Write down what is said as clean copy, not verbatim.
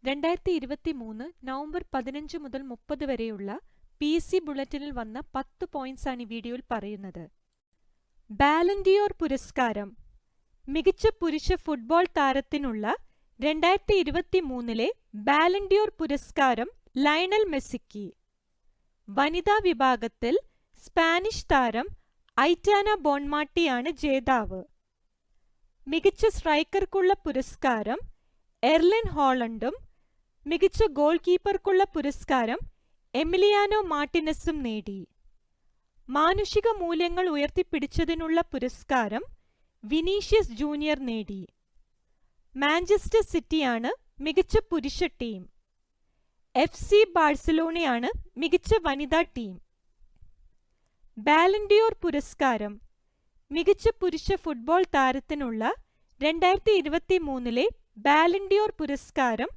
2023 November 15 മുതൽ 30 വരെയുള്ള PC ബുള്ളറ്റിനിൽ വന്ന 10 പോയിന്റ്സ് ആണ് ഈ വീഡിയോയിൽ പറയുന്നത്. ബാലൻ ഡിയോർ പുരസ്കാരം. മികച്ച പുരുഷ ഫുട്ബോൾ താരത്തിനുള്ള 2023 ബാലൻ ഡിയോർ പുരസ്കാരം ലയണൽ മെസ്സിക്ക്. വനിതാ വിഭാഗത്തിൽ സ്പാനിഷ് താരം ഐറ്റാന ബോൺമാട്ടിയാണ് ജേതാവ്. മികച്ച സ്ട്രൈക്കർക്കുള്ള പുരസ്കാരം എർലിൻ ഹോളണ്ടും മികച്ച ഗോൾ കീപ്പർക്കുള്ള പുരസ്കാരം എമിലിയാനോ മാർട്ടിനസും നേടി. മാനുഷിക മൂല്യങ്ങൾ ഉയർത്തിപ്പിടിച്ചതിനുള്ള പുരസ്കാരം വിനീഷ്യസ് ജൂനിയർ നേടി. മാഞ്ചസ്റ്റർ സിറ്റിയാണ് മികച്ച പുരുഷ ടീം. FC ബാഴ്സലോണയാണ് മികച്ച വനിതാ ടീം. ബാലൻ ഡിയോർ പുരസ്കാരം. മികച്ച പുരുഷ ഫുട്ബോൾ താരത്തിനുള്ള 2023 ബാലൻ ഡിയോർ പുരസ്കാരം